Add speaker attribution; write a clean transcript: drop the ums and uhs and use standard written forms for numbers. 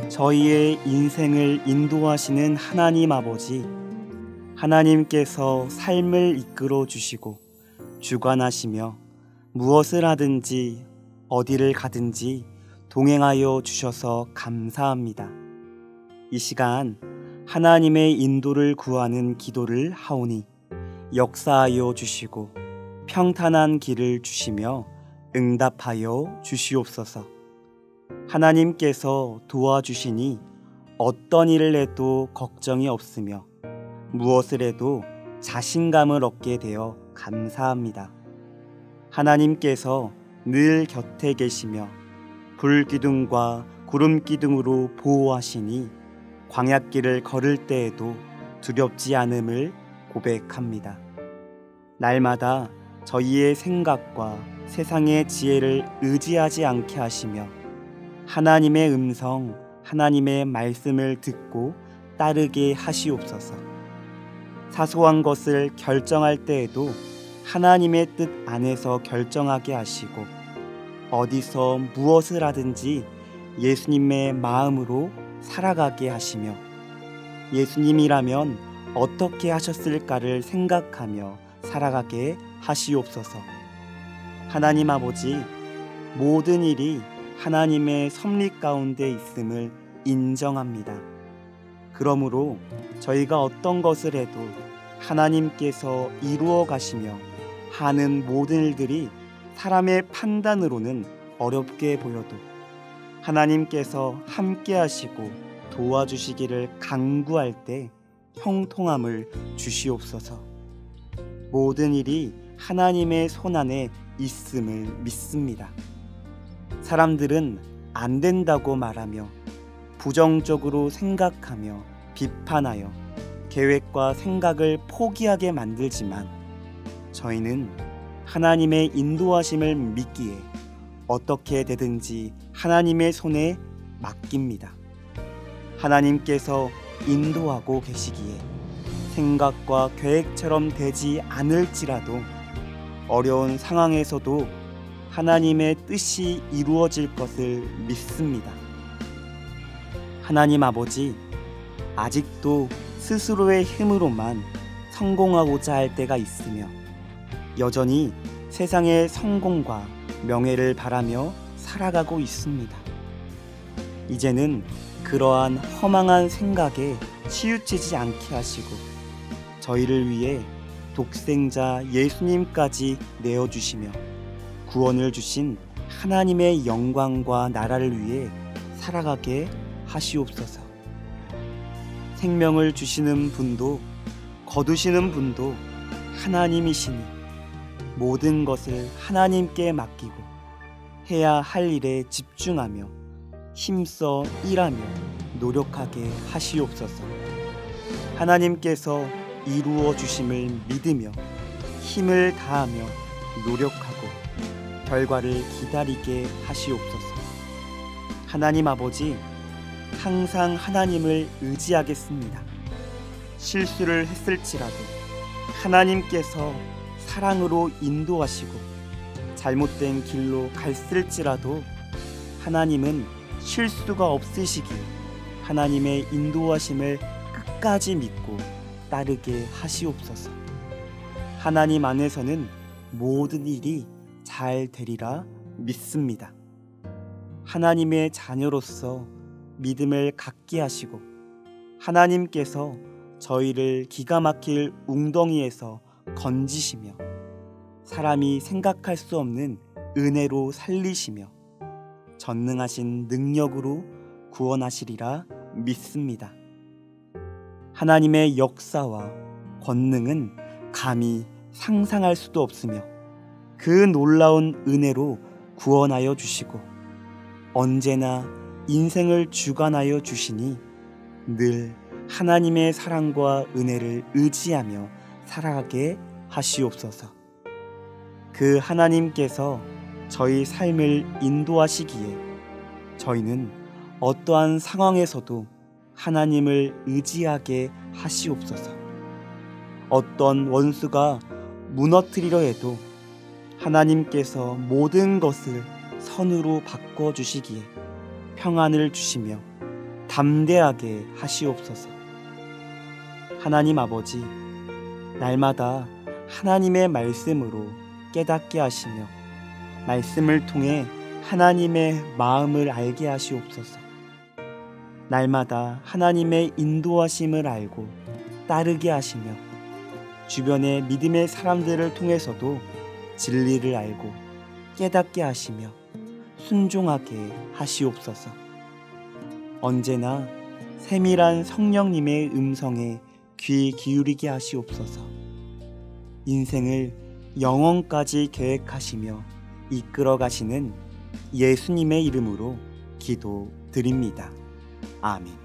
Speaker 1: 저희의 인생을 인도하시는 하나님 아버지, 하나님께서 삶을 이끌어 주시고 주관하시며 무엇을 하든지 어디를 가든지 동행하여 주셔서 감사합니다. 이 시간 하나님의 인도를 구하는 기도를 하오니 역사하여 주시고 평탄한 길을 주시며 응답하여 주시옵소서. 하나님께서 도와주시니 어떤 일을 해도 걱정이 없으며 무엇을 해도 자신감을 얻게 되어 감사합니다. 하나님께서 늘 곁에 계시며 불기둥과 구름기둥으로 보호하시니 광야길을 걸을 때에도 두렵지 않음을 고백합니다. 날마다 저희의 생각과 세상의 지혜를 의지하지 않게 하시며 하나님의 음성, 하나님의 말씀을 듣고 따르게 하시옵소서. 사소한 것을 결정할 때에도 하나님의 뜻 안에서 결정하게 하시고 어디서 무엇을 하든지 예수님의 마음으로 살아가게 하시며 예수님이라면 어떻게 하셨을까를 생각하며 살아가게 하시옵소서. 하나님 아버지, 모든 일이 하나님의 섭리 가운데 있음을 인정합니다. 그러므로 저희가 어떤 것을 해도 하나님께서 이루어 가시며 하는 모든 일들이 사람의 판단으로는 어렵게 보여도 하나님께서 함께 하시고 도와주시기를 간구할 때 형통함을 주시옵소서. 모든 일이 하나님의 손안에 있음을 믿습니다. 사람들은 안 된다고 말하며 부정적으로 생각하며 비판하여 계획과 생각을 포기하게 만들지만 저희는 하나님의 인도하심을 믿기에 어떻게 되든지 하나님의 손에 맡깁니다. 하나님께서 인도하고 계시기에 생각과 계획처럼 되지 않을지라도 어려운 상황에서도 하나님의 뜻이 이루어질 것을 믿습니다. 하나님 아버지, 아직도 스스로의 힘으로만 성공하고자 할 때가 있으며 여전히 세상의 성공과 명예를 바라며 살아가고 있습니다. 이제는 그러한 허망한 생각에 치우치지 않게 하시고 저희를 위해 독생자 예수님까지 내어주시며 구원을 주신 하나님의 영광과 나라를 위해 살아가게 하시옵소서. 생명을 주시는 분도 거두시는 분도 하나님이시니 모든 것을 하나님께 맡기고 해야 할 일에 집중하며 힘써 일하며 노력하게 하시옵소서. 하나님께서 이루어 주심을 믿으며 힘을 다하며 노력하고 결과를 기다리게 하시옵소서. 하나님 아버지, 항상 하나님을 의지하겠습니다. 실수를 했을지라도 하나님께서 사랑으로 인도하시고 잘못된 길로 갔을지라도 하나님은 실수가 없으시기에 하나님의 인도하심을 끝까지 믿고 따르게 하시옵소서. 하나님 안에서는 모든 일이 잘 되리라 믿습니다. 하나님의 자녀로서 믿음을 갖게 하시고 하나님께서 저희를 기가 막힐 웅덩이에서 건지시며 사람이 생각할 수 없는 은혜로 살리시며 전능하신 능력으로 구원하시리라 믿습니다. 하나님의 역사와 권능은 감히 상상할 수도 없으며 그 놀라운 은혜로 구원하여 주시고 언제나 인생을 주관하여 주시니 늘 하나님의 사랑과 은혜를 의지하며 살아가게 하시옵소서. 그 하나님께서 저희 삶을 인도하시기에 저희는 어떠한 상황에서도 하나님을 의지하게 하시옵소서. 어떤 원수가 무너뜨리려 해도 하나님께서 모든 것을 선으로 바꿔주시기에 평안을 주시며 담대하게 하시옵소서. 하나님 아버지, 날마다 하나님의 말씀으로 깨닫게 하시며 말씀을 통해 하나님의 마음을 알게 하시옵소서. 날마다 하나님의 인도하심을 알고 따르게 하시며 주변의 믿음의 사람들을 통해서도 진리를 알고 깨닫게 하시며 순종하게 하시옵소서. 언제나 세밀한 성령님의 음성에 귀 기울이게 하시옵소서. 인생을 영원까지 계획하시며 이끌어 가시는 예수님의 이름으로 기도드립니다. 아멘.